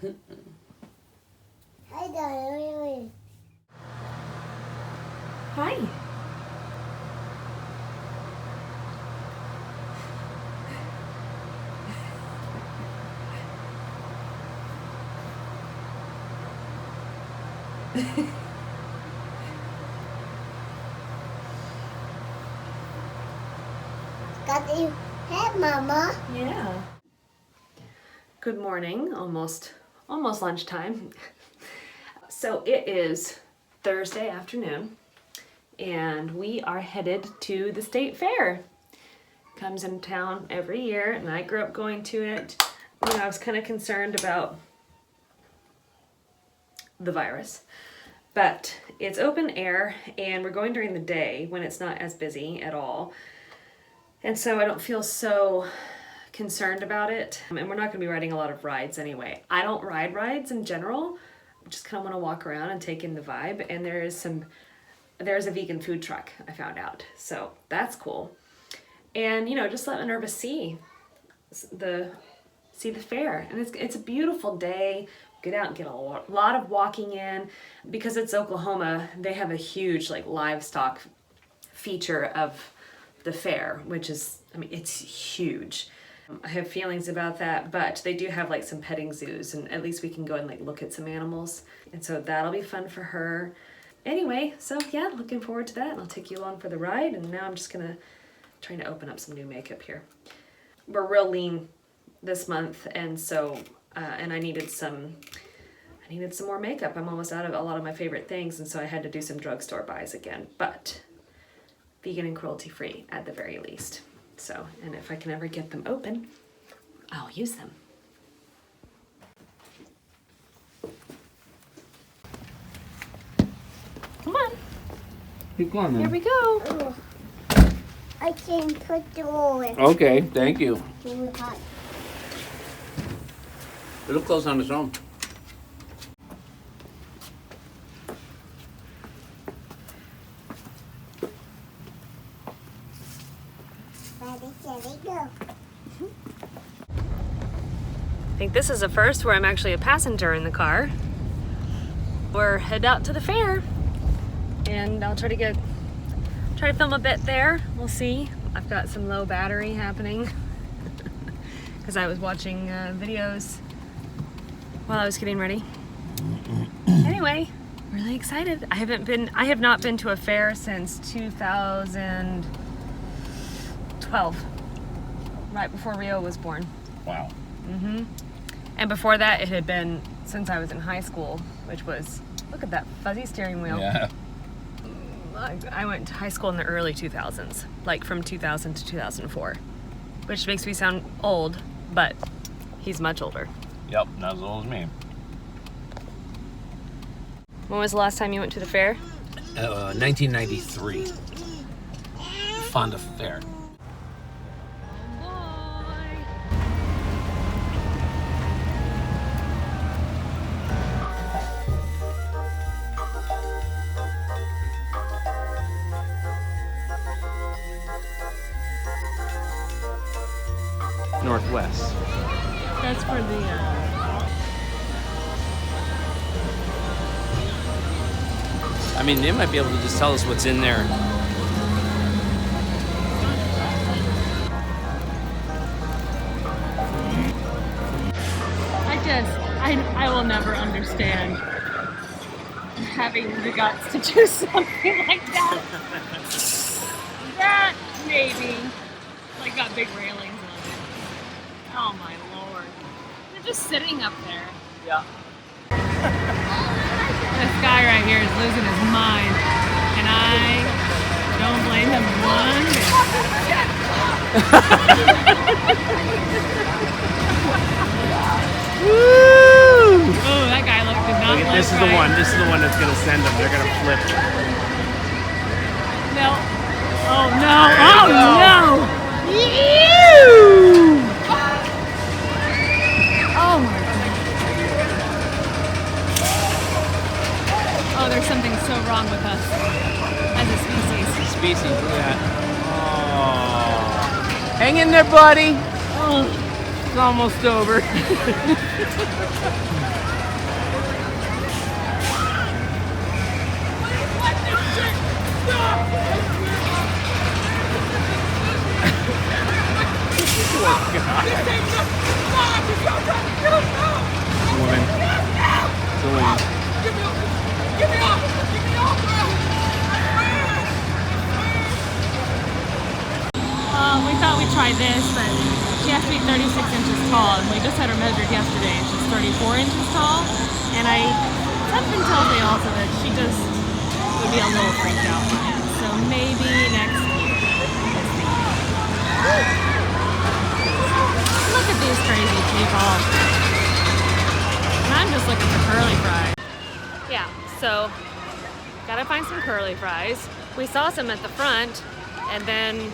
Hi, darling. Hi. Got your head, Mama. Yeah. Good morning. Almost lunchtime. So it is Thursday afternoon, and we are headed to the state fair. Comes in town every year, and I grew up going to it. You know, I was kind of concerned about the virus, but it's open air, and we're going during the day when it's not as busy at all. And so I don't feel so concerned about it. And we're not going to be riding a lot of rides anyway. I don't ride rides in general. I just kind of want to walk around and take in the vibe. And there's a vegan food truck, I found out. So that's cool. And, you know, just let Minerva see the fair. And it's a beautiful day. Get out and get a lot of walking in. Because it's Oklahoma, they have a huge like livestock feature of the fair, which is, I mean, it's huge. I have feelings about that, but they do have like some petting zoos, and at least we can go and like look at some animals. And so that'll be fun for her. Anyway, so yeah, looking forward to that, and I'll take you along for the ride. And now I'm just trying to open up some new makeup here. We're real lean this month, and so, and I needed some more makeup. I'm almost out of a lot of my favorite things, and so I had to do some drugstore buys again, but vegan and cruelty-free at the very least. So, and if I can ever get them open, I'll use them. Come on. Keep going, Here then. we go. Oh, I can put the roll in. Okay, thank you. Really hot. It'll close on its own. Ready, go. I think this is a first where I'm actually a passenger in the car. We're headed out to the fair, and I'll try to film a bit there. We'll see. I've got some low battery happening because I was watching videos while I was getting ready. Anyway, really excited. I have not been to a fair since 2012, right before Rio was born. Wow. And before that, it had been since I was in high school, which was, look at that fuzzy steering wheel. Yeah. I went to high school in the early 2000s, like from 2000 to 2004, which makes me sound old, but he's much older. Yep, not as old as me. When was the last time you went to the fair? 1993. Fonda Fair. Northwest. That's for the I mean, they might be able to just tell us what's in there. I will never understand having the guts to do something like that. That maybe like got big railings on it. Oh my lord. They're just sitting up there. Yeah. This guy right here is losing his mind, and I don't blame him one bit. Woo! Oh, that guy did not look This is the right. one. This is the one that's gonna send them. They're gonna flip. No. Oh no. Oh no. Oh my god. Oh, there's something so wrong with us as a species. Look at that. Oh. Hang in there, buddy. Oh. It's almost over. Woman. It's a woman. We thought we'd try this, but she has to be 36 inches tall, and we just had her measured yesterday, and she's 34 inches tall. And something tells me also that she just would be a little freaked out by it. So maybe next year. Look at these crazy people. And I'm just looking for curly fries. Yeah, so gotta find some curly fries. We saw some at the front, and then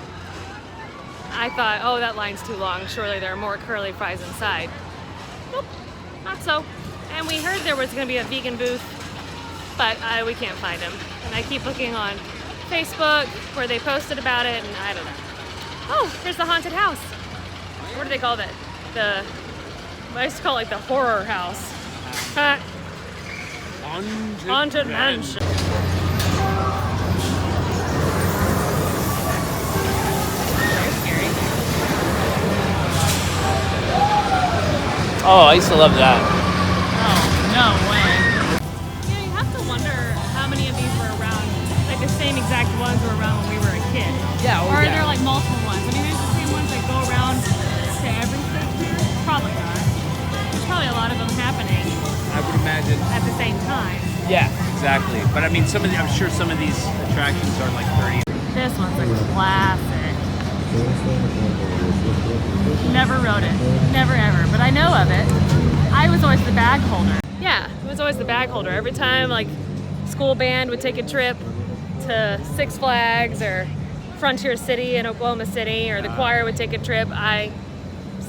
I thought, oh, that line's too long. Surely there are more curly fries inside. Nope, not so. And we heard there was gonna be a vegan booth, but we can't find them. And I keep looking on Facebook where they posted about it, and I don't know. Oh, here's the haunted house. What do they call that? I used to call it like the horror house. Haunted mansion. Oh, I used to love that. Oh, no way. Yeah, you have to wonder how many of these were around, like the same exact ones were around when we were a kid. Yeah, or are there like multiple ones? I mean, there's the same ones that go around to everything here? Probably not. There's probably a lot of them happening I would imagine. at the same time. Yeah, exactly. But I mean, I'm sure some of these attractions are like 30. This one's a classic. Never rode it. Never ever. But I know of it. I was always the bag holder. Yeah, it was always the bag holder. Every time like school band would take a trip to Six Flags or Frontier City in Oklahoma City, or the choir would take a trip, I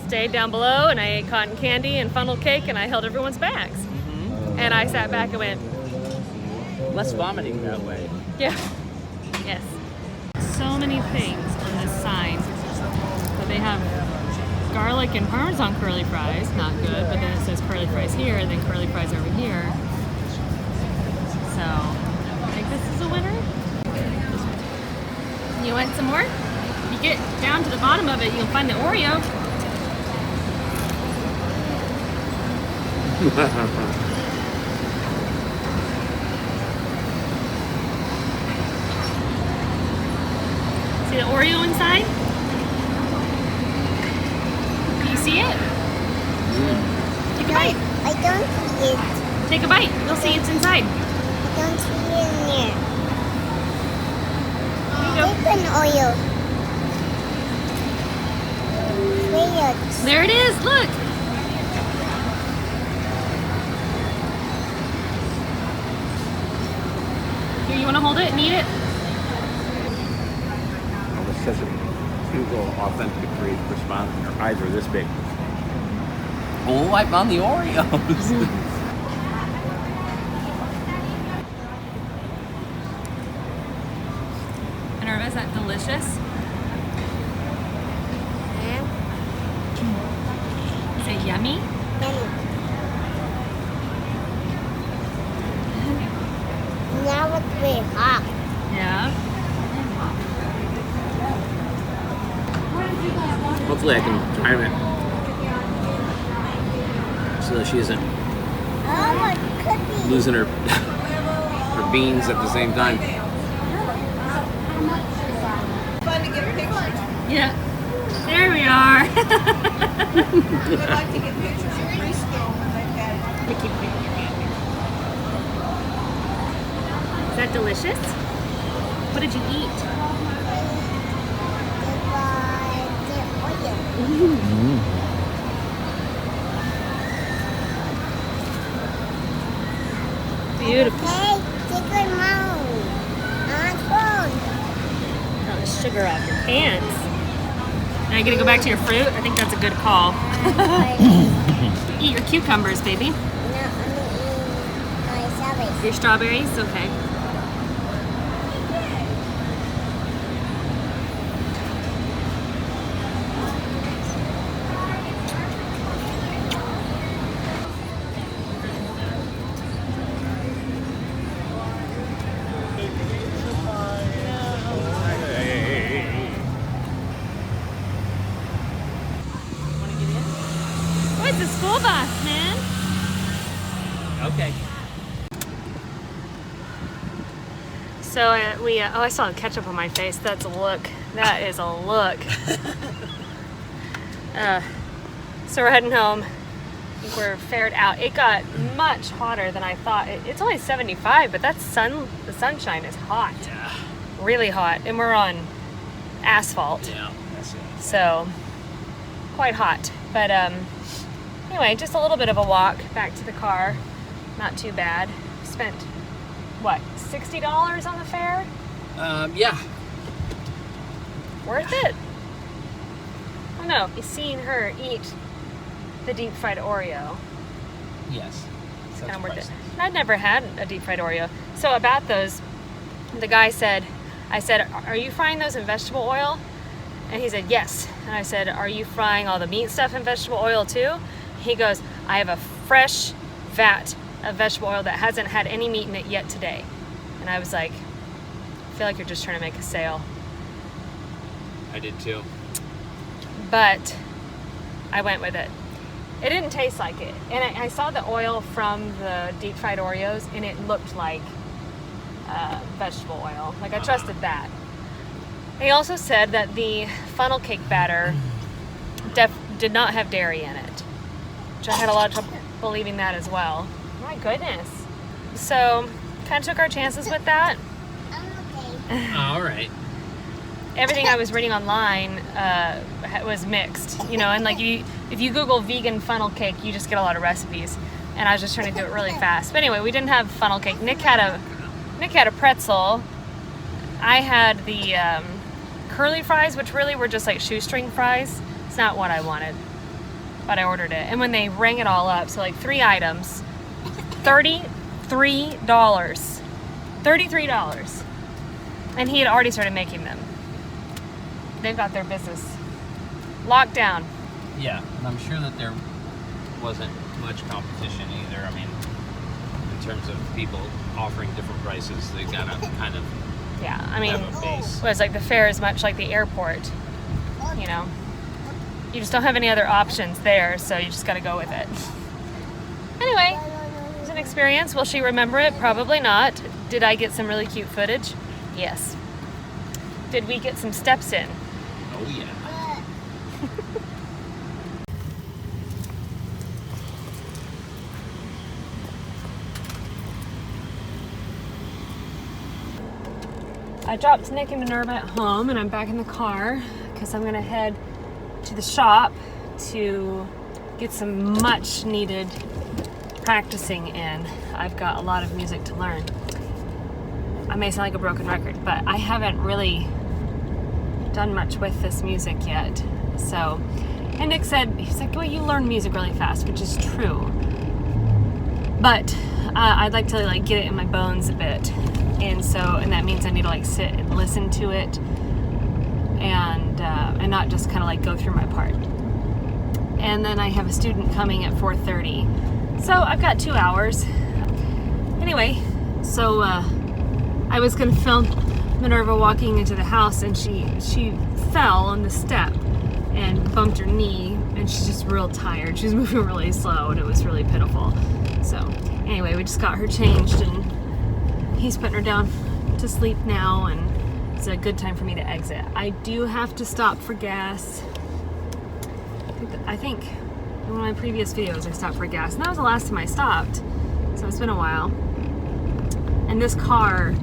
stayed down below and I ate cotton candy and funnel cake and I held everyone's bags. Mm-hmm. And I sat back and went, Less vomiting that way. yeah. Yes. So many things on this sign. So they have garlic and Parmesan curly fries, not good, but then it says curly fries here and then curly fries over here. So, I think this is a winner. You want some more? You get down to the bottom of it, you'll find the Oreo. See the Oreo inside? Do you see it? Take a bite. I don't see it. Take a bite. You'll see it's inside. I don't see it in there. There you go. Open oil. Weird. There it is. Look. Here, you want to hold it and eat it? It says Google authentic response. Your eyes are this big. Oh, I found the Oreos. Minerva, is that delicious? Is it yummy? Now it's very hot. Yeah. Hopefully I can time it so that she isn't Oh, it could be. losing her her beans at the same time. Fun to get pictures. Yeah. There we are. We like to get pictures of preschool when they've had Is that delicious? What did you eat? Beautiful. Hey, take your mouth. On phone. Oh, the sugar off your pants. Now you gonna go back to your fruit? I think that's a good call. Eat your cucumbers, baby. No, I'm gonna eat my strawberries. Your strawberries? Okay. the school bus, man. Okay. So oh, I saw ketchup on my face. That's a look. That is a look. So we're heading home. We're fared out. It got much hotter than I thought. It's only 75, but that's the sunshine is hot. Yeah. Really hot. And we're on asphalt. Yeah, that's it. So quite hot. But anyway, just a little bit of a walk back to the car. Not too bad. Spent what, $60 on the fare? Yeah. Worth it. Oh no, seeing her eat the deep fried Oreo. Yes. It's kind of worth it. I'd never had a deep fried Oreo. So about those, the guy said, I said, are you frying those in vegetable oil? And he said, yes. And I said, are you frying all the meat stuff in vegetable oil too? He goes, I have a fresh vat of vegetable oil that hasn't had any meat in it yet today. And I was like, I feel like you're just trying to make a sale. I did too. But I went with it. It didn't taste like it. And I saw the oil from the deep fried Oreos and it looked like vegetable oil. Like I trusted that. He also said that the funnel cake batter did not have dairy in it, which I had a lot of trouble believing that as well. My goodness. So kind of took our chances with that. All right. Everything I was reading online was mixed, you know, and like if you Google vegan funnel cake, you just get a lot of recipes. And I was just trying to do it really fast. But anyway, we didn't have funnel cake. Nick had a pretzel. I had the curly fries, which really were just like shoestring fries. It's not what I wanted, but I ordered it. And when they rang it all up, so like 3 items, $33. $33. And he had already started making them. They've got their business locked down. Yeah, and I'm sure that there wasn't much competition either. I mean, in terms of people offering different prices, they gotta kind of Yeah, I mean, have a base. was like the fare is much like the airport, you know. You just don't have any other options there, so you just got to go with it. Anyway, it was an experience. Will she remember it? Probably not. Did I get some really cute footage? Yes. Did we get some steps in? Oh yeah. I dropped Nick and Minerva at home and I'm back in the car because I'm gonna head to the shop to get some much needed practicing in. I've got a lot of music to learn. I may sound like a broken record, but I haven't really done much with this music yet. So, and Nick said, he's like, well, you learn music really fast, which is true. But I'd like to like get it in my bones a bit. And that means I need to like sit and listen to it and not just kind of like go through my part. And then I have a student coming at 4:30. So I've got 2 hours. Anyway, so I was gonna film Minerva walking into the house and she fell on the step and bumped her knee and she's just real tired. She's moving really slow and it was really pitiful. So anyway, we just got her changed and he's putting her down to sleep now and it's a good time for me to exit. I do have to stop for gas. I think in one of my previous videos I stopped for gas and that was the last time I stopped. So it's been a while. And this car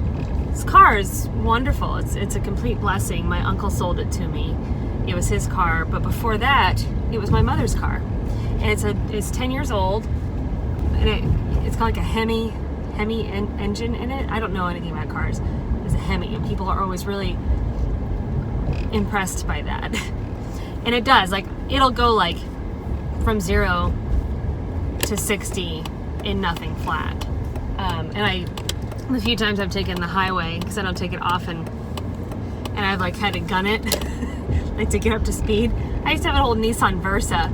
is wonderful. It's a complete blessing. My uncle sold it to me. It was his car, but before that, it was my mother's car. And it's 10 years old, and it's got like a Hemi engine in it. I don't know anything about cars. It's a Hemi, and people are always really impressed by that. And it does, like, it'll go like from 0 to 60 in nothing flat. And a few times I've taken the highway, because I don't take it often, and I've like had to gun it, like to get up to speed. I used to have an old Nissan Versa,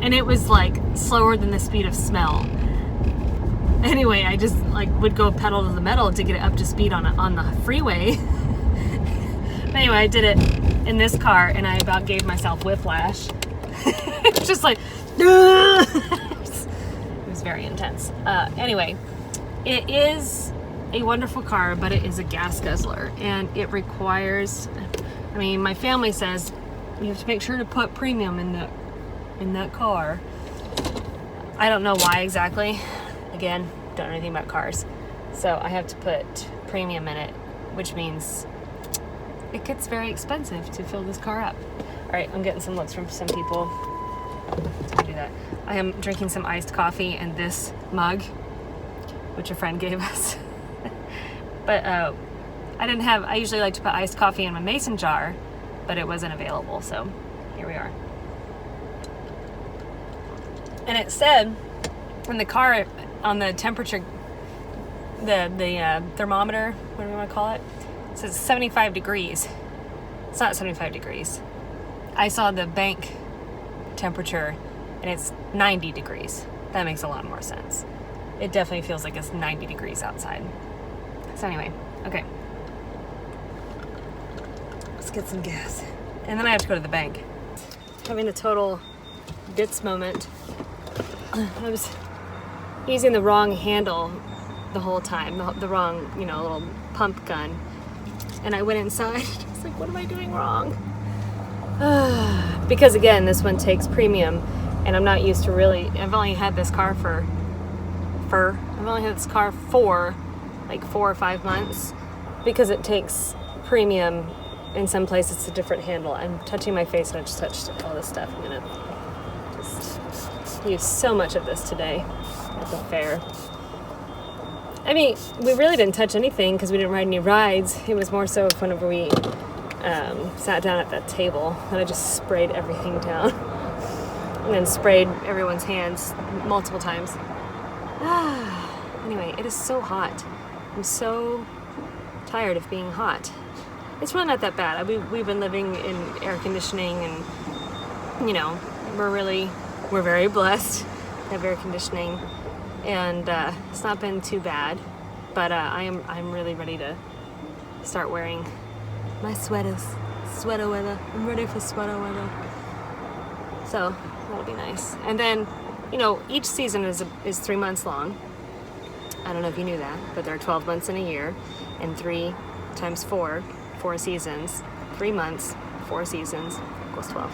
and it was like slower than the speed of smell. Anyway, I just like would go pedal to the metal to get it up to speed on the freeway. But anyway, I did it in this car, and I about gave myself whiplash. It's just like, ugh! It was very intense. Anyway, it is a wonderful car, but it is a gas guzzler, and it requires, I mean, my family says you have to make sure to put premium in that car. I don't know why exactly. Again, don't know anything about cars. So I have to put premium in it, which means it gets very expensive to fill this car up. All right, I'm getting some looks from some people. Let's do that. I am drinking some iced coffee in this mug, which a friend gave us. But I usually like to put iced coffee in my mason jar, but it wasn't available, so here we are. And it said in the car, on the temperature, the thermometer, what do we want to call it? It says 75 degrees. It's not 75 degrees. I saw the bank temperature and it's 90 degrees. That makes a lot more sense. It definitely feels like it's 90 degrees outside. So anyway, okay. Let's get some gas. And then I have to go to the bank. Having a total bits moment. I was using the wrong handle the whole time, the wrong, little pump gun. And I went inside. I was like, what am I doing wrong? Because again, this one takes premium, and I'm not used to really, I've only had this car for like 4 or 5 months, because it takes premium. In some places it's a different handle. I'm touching my face and I just touched all this stuff. I'm gonna just use so much of this today at the fair. I mean, we really didn't touch anything because we didn't ride any rides. It was more so whenever we sat down at that table that I just sprayed everything down and then sprayed everyone's hands multiple times. Anyway, it is so hot. I'm so tired of being hot. It's really not that bad. We've been living in air conditioning, and we're very blessed to have air conditioning, and it's not been too bad. But I'm really ready to start wearing my sweaters. Sweater weather. I'm ready for sweater weather. So that'll be nice. And then, each season is 3 months long. I don't know if you knew that, but there are 12 months in a year, and 3 times 4 seasons. 3 months, 4 seasons equals 12.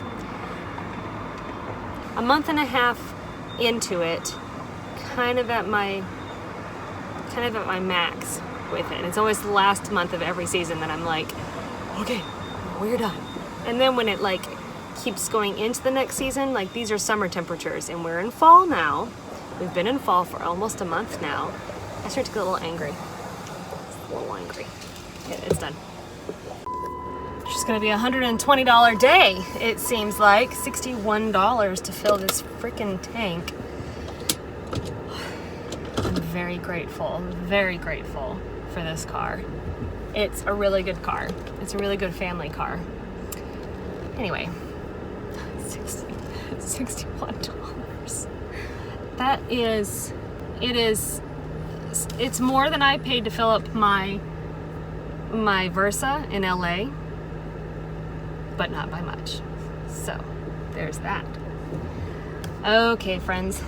A month and a half into it, kind of at my max with it. It's always the last month of every season that I'm like, okay, we're done. And then when it keeps going into the next season, these are summer temperatures, and we're in fall now. We've been in fall for almost a month now. I start to get a little angry. It's done. It's just gonna be $120 day, it seems like. $61 to fill this freaking tank. I'm very grateful for this car. It's a really good car. It's a really good family car. Anyway, $61. It's more than I paid to fill up my Versa in LA, but not by much. So there's that. Okay, friends,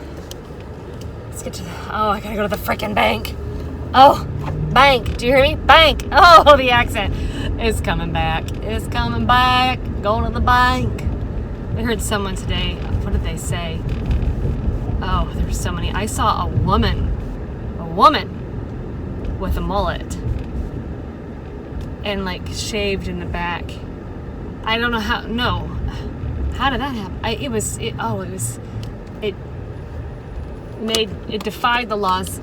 let's get to I gotta go to the freaking bank. Oh, bank, do you hear me? Bank. Oh, the accent is coming back. It's coming back. Going to the bank. I heard someone today, what did they say? Oh, there's so many. I saw a woman with a mullet and shaved in the back. I don't know how did that happen? It defied the laws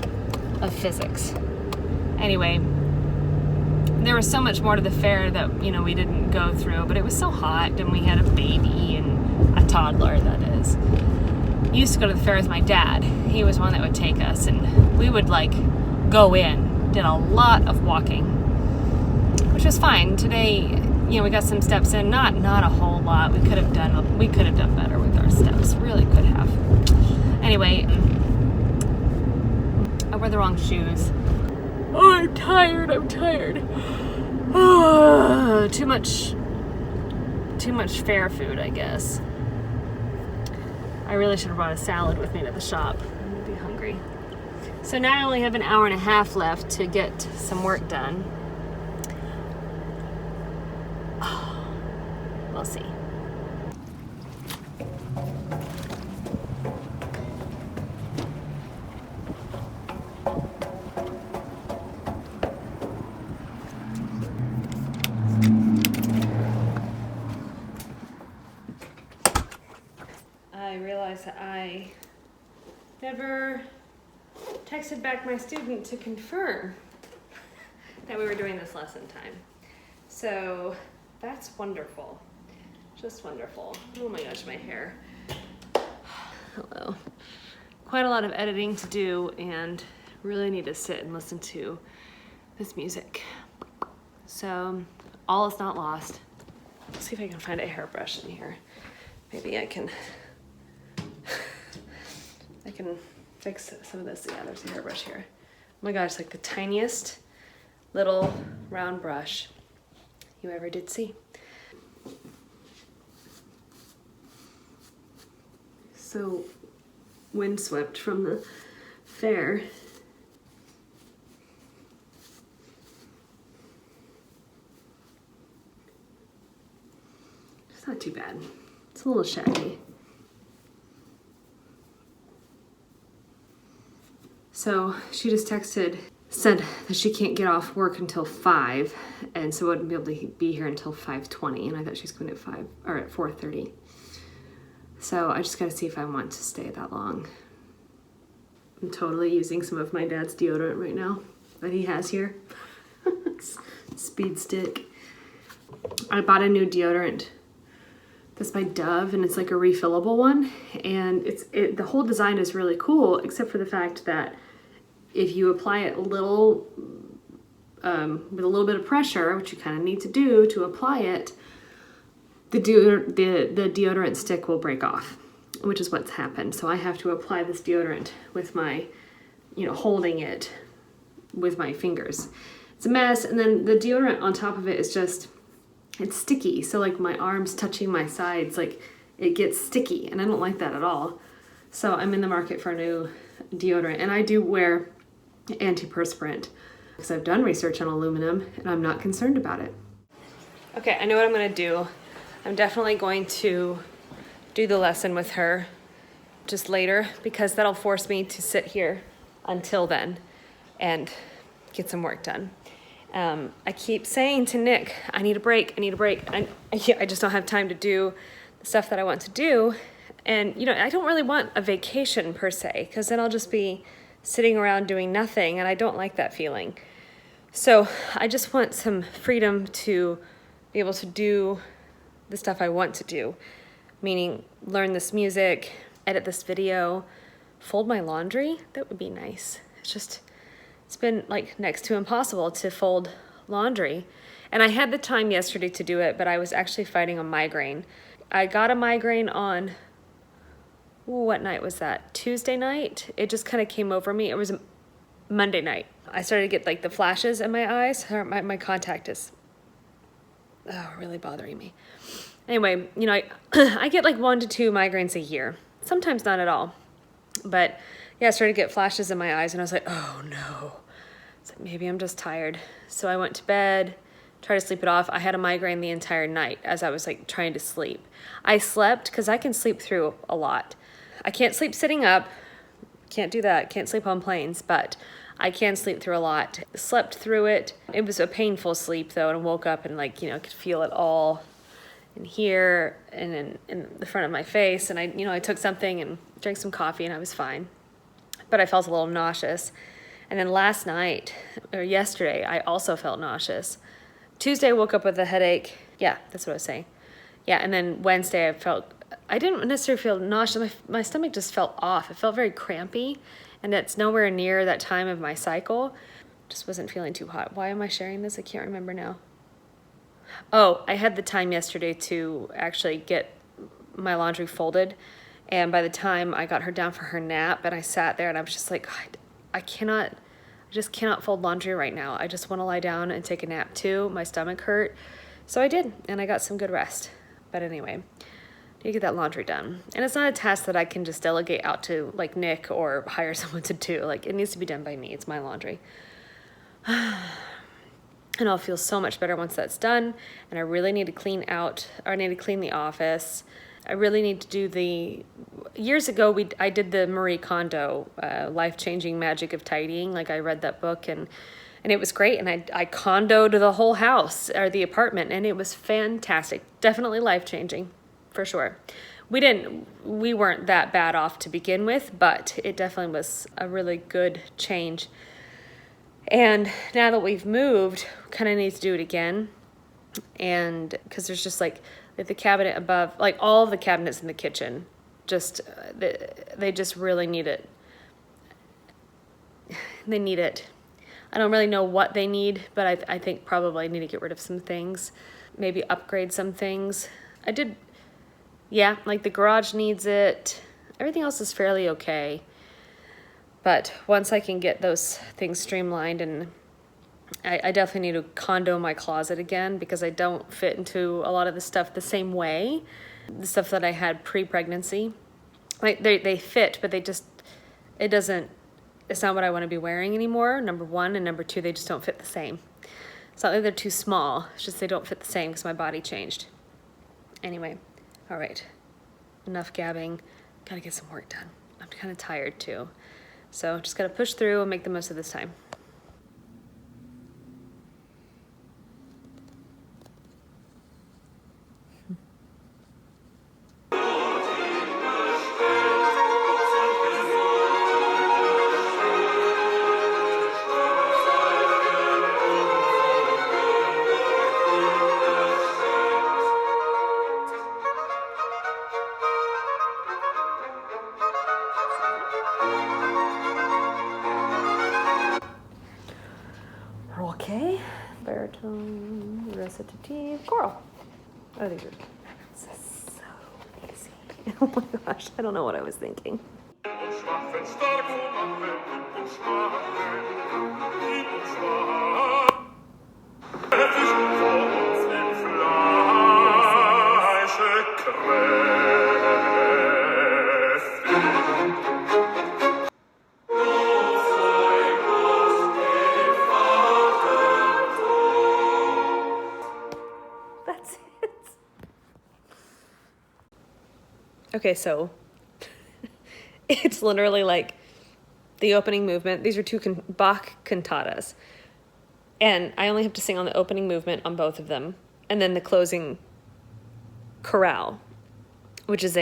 of physics. Anyway, there was so much more to the fair that we didn't go through, but it was so hot, and we had a baby and a toddler, that is. I used to go to the fair with my dad. He was one that would take us, and we would go in, did a lot of walking, which was fine. Today, we got some steps in, not a whole lot. We could have done better with our steps, really could have. Anyway, I wore the wrong shoes. Oh, I'm tired. Oh, too much fair food, I guess. I really should have brought a salad with me to the shop. I'm gonna be hungry. So now I only have an hour and a half left to get some work done. We'll see. I realized that I never texted back my student to confirm that we were doing this lesson time. So that's wonderful. Just wonderful. Oh my gosh, my hair. Hello. Quite a lot of editing to do and really need to sit and listen to this music. So all is not lost. Let's see if I can find a hairbrush in here. Maybe I can fix some of this. Yeah, there's a hairbrush here. Oh my gosh, like the tiniest little round brush you ever did see. So windswept from the fair. It's not too bad. It's a little shaggy. So she just said that she can't get off work until 5, and so wouldn't be able to be here until 5:20, and I thought she was going at 4:30. So I just gotta see if I want to stay that long. I'm totally using some of my dad's deodorant right now that he has here. Speed Stick. I bought a new deodorant. That's by Dove, and it's like a refillable one, and the whole design is really cool, except for the fact that if you apply it with a little bit of pressure, which you kind of need to do to apply it, the deodorant stick will break off, which is what's happened. So I have to apply this deodorant with my, holding it with my fingers. It's a mess, and then the deodorant on top of it is just, it's sticky. So like my arms touching my sides, like it gets sticky, and I don't like that at all. So I'm in the market for a new deodorant, and I do wear antiperspirant because I've done research on aluminum and I'm not concerned about it. Okay, I know what I'm gonna do. I'm definitely going to do the lesson with her just later because that'll force me to sit here until then and get some work done. I keep saying to Nick, I need a break, I need a break. I just don't have time to do the stuff that I want to do. And I don't really want a vacation per se, because then I'll just be sitting around doing nothing, and I don't like that feeling. So I just want some freedom to be able to do the stuff I want to do, meaning learn this music, edit this video, fold my laundry. That would be nice. It's been like next to impossible to fold laundry. And I had the time yesterday to do it, but I was actually fighting a migraine. I got a migraine on, what night was that? Tuesday night? It just kind of came over me. It was Monday night. I started to get like the flashes in my eyes. My contact is really bothering me. Anyway, I get like 1 to 2 migraines a year. Sometimes not at all. But yeah, I started to get flashes in my eyes, and I was like, oh no. It's like, maybe I'm just tired. So I went to bed, tried to sleep it off. I had a migraine the entire night as I was like trying to sleep. I slept, because I can sleep through a lot. I can't sleep sitting up. Can't do that. Can't sleep on planes, but I can sleep through a lot. Slept through it. It was a painful sleep though, and I woke up and could feel it all in here and in the front of my face. And I took something and drank some coffee, and I was fine. But I felt a little nauseous. And then last night, or yesterday, I also felt nauseous. Tuesday, I woke up with a headache. Yeah, that's what I was saying. Yeah, and then Wednesday, I didn't necessarily feel nauseous. My stomach just felt off. It felt very crampy, and it's nowhere near that time of my cycle. Just wasn't feeling too hot. Why am I sharing this? I can't remember now. Oh, I had the time yesterday to actually get my laundry folded, and by the time I got her down for her nap and I sat there and I was just like, I just cannot fold laundry right now. I just want to lie down and take a nap too. My stomach hurt. So I did, and I got some good rest. But anyway, to get that laundry done. And it's not a task that I can just delegate out to like Nick or hire someone to do. Like, it needs to be done by me. It's my laundry. And I'll feel so much better once that's done. And I really need to clean out, or I need to clean the office. I really need to do years ago, I did the Marie Kondo, Life-Changing Magic of Tidying. Like, I read that book and it was great. And I condoed the whole house or the apartment, and it was fantastic. Definitely life-changing, for sure. We weren't that bad off to begin with, but it definitely was a really good change. And now that we've moved, kind of need to do it again. And because there's just like the cabinet above, like all of the cabinets in the kitchen, just they just really need it. They need it. I don't really know what they need, but I think probably I need to get rid of some things, maybe upgrade some things. Yeah, like the garage needs it. Everything else is fairly okay. But once I can get those things streamlined, and I definitely need to condo my closet again, because I don't fit into a lot of the stuff the same way. The stuff that I had pre-pregnancy. Like they fit, but it's not what I want to be wearing anymore, number one. And number two, they just don't fit the same. It's not that they're too small, it's just they don't fit the same because my body changed. Anyway, all right, enough gabbing. Gotta get some work done. I'm kind of tired too. So just gotta push through and make the most of this time. Okay, baritone, recitative, choral. Oh, these are so easy. Oh my gosh, I don't know what I was thinking. That's it. Okay, so it's literally like the opening movement. These are two Bach cantatas. And I only have to sing on the opening movement on both of them. And then the closing chorale, which is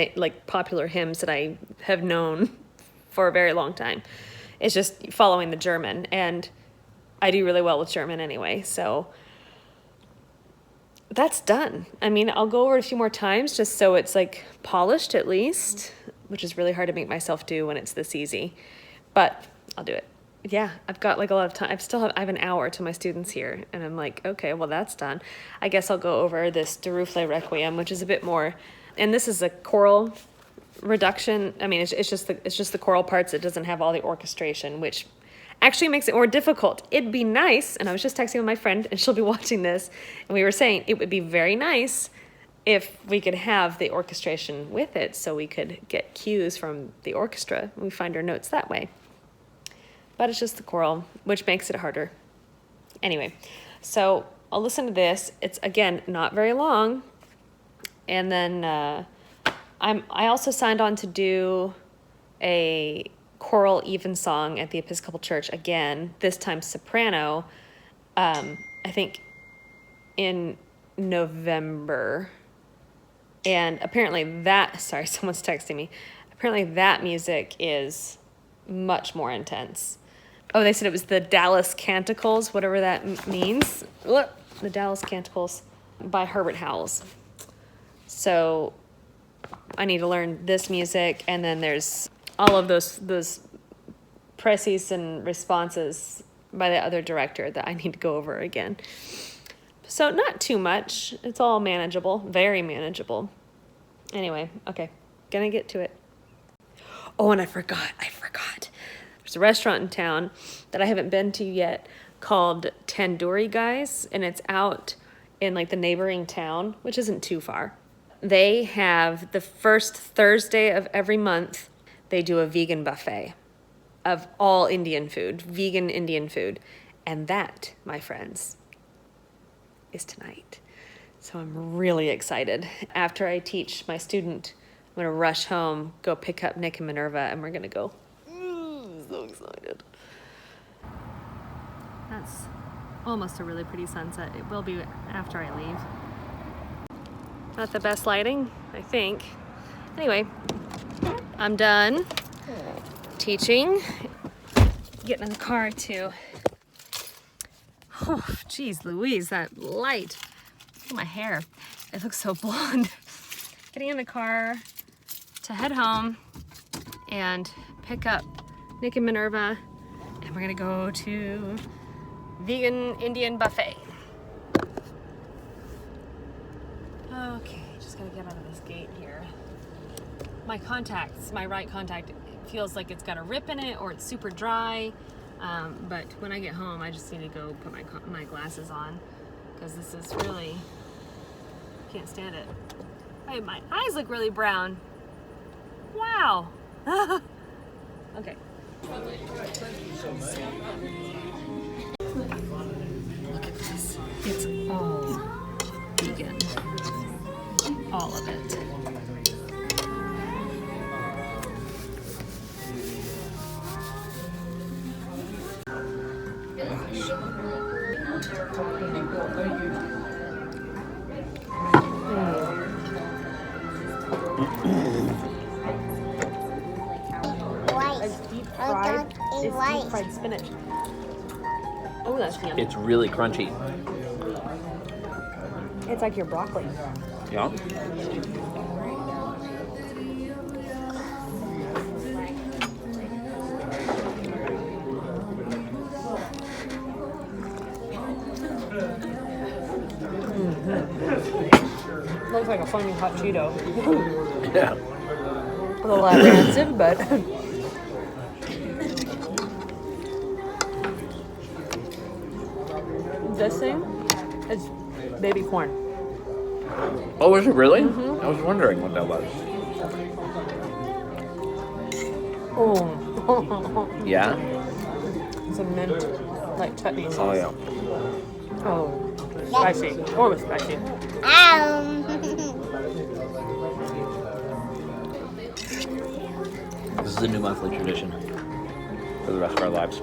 popular hymns that I have known for a very long time. It's just following the German. And I do really well with German anyway, so that's done. I mean, I'll go over it a few more times just so it's like polished at least, which is really hard to make myself do when it's this easy, but I'll do it. Yeah, I've got like a lot of time. I have an hour to my students here, and I'm like, okay, well that's done. I guess I'll go over this DROOL Requiem, which is a bit more, and this is a choral reduction. I mean, it's just the choral parts. It doesn't have all the orchestration, which actually makes it more difficult. It'd be nice, and I was just texting with my friend, and she'll be watching this, and we were saying it would be very nice if we could have the orchestration with it so we could get cues from the orchestra and we find our notes that way. But it's just the choral, which makes it harder. Anyway, so I'll listen to this. It's, again, not very long. And then I also signed on to do a choral evensong at the Episcopal Church again, this time soprano, I think in November. And apparently sorry, someone's texting me. Apparently that music is much more intense. Oh, they said it was the Dallas Canticles, whatever that means. Look, the Dallas Canticles by Herbert Howells. So I need to learn this music, and then there's all of those précis and responses by the other director that I need to go over again. So not too much. It's all manageable, very manageable. Anyway, okay, gonna get to it. Oh, and I forgot. There's a restaurant in town that I haven't been to yet called Tandoori Guys, and it's out in like the neighboring town, which isn't too far. they have the first Thursday of every month, they do a vegan buffet of all Indian food, vegan Indian food. And that, my friends, is tonight. So I'm really excited. After I teach my student, I'm gonna rush home, go pick up Nick and Minerva, and we're gonna go. So excited. That's almost a really pretty sunset. It will be after I leave. Not the best lighting, I think. Anyway, I'm done teaching. Getting in the car too. Oh, geez Louise, that light. Look at my hair. It looks so blonde. Getting in the car to head home and pick up Nick and Minerva, and we're gonna go to vegan Indian buffet. Okay, just gotta get out of this gate here. My contacts, my right contact, it feels like it's got a rip in it or it's super dry. But when I get home, I just need to go put my glasses on because this is really, can't stand it. Hey, my eyes look really brown. Wow. Okay. Look at this. It's all vegan. All of it. White. Fried spinach. Oh, that's yummy. It's really crunchy. It's like your broccoli. Yeah. Looks like a flaming hot Cheeto. Yeah. A little apprehensive, but this thing is baby corn. Oh, is it really? I was wondering what that was. Oh. Yeah? It's a mint, like chutney sauce. Oh, yeah. Oh, spicy. Oh, it's spicy. This is a new monthly tradition for the rest of our lives.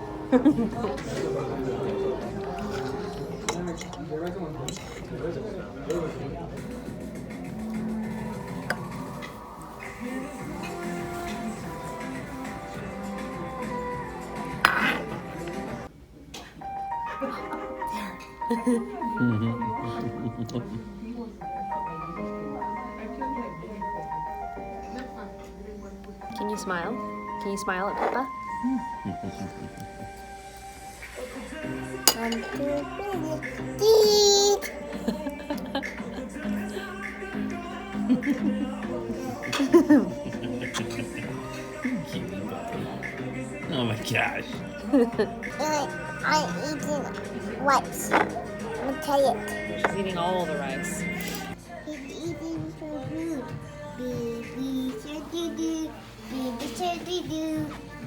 Can you smile? Can you smile at Papa? Oh my gosh. I'm eating rice. I'll tell you. She's eating all the rice. He's eating food. Baby shark doo doo. Baby shark doo doo.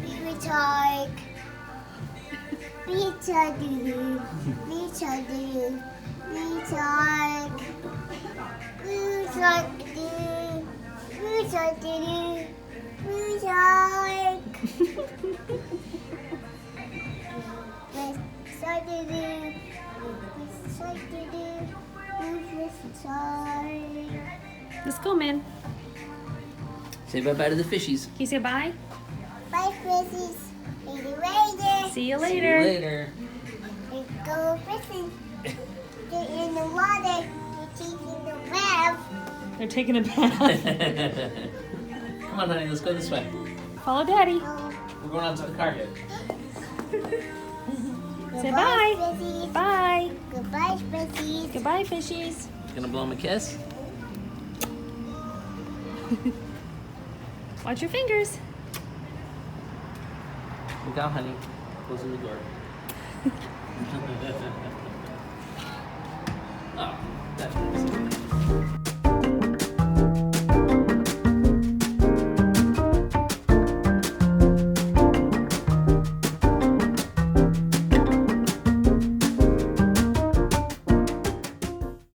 Baby shark. Baby shark doo doo. Baby shark doo doo. Baby shark. Baby shark doo doo. Baby shark doo doo. Baby shark. Shark doo doo. Shark doo doo. Let's go, man. Say bye-bye to the fishies. Can you say bye? Bye, fishies. See you later. See you See later. you later. Let's go fishing. Get in the water. You're taking the bath. They're taking a bath. Come on, honey, let's go this way. Follow Daddy. We're going out to the car. Say bye. Fishies. Bye. Goodbye, fishies. Goodbye, fishies. Gonna blow him a kiss? Watch your fingers. Look out, honey. Closing the door.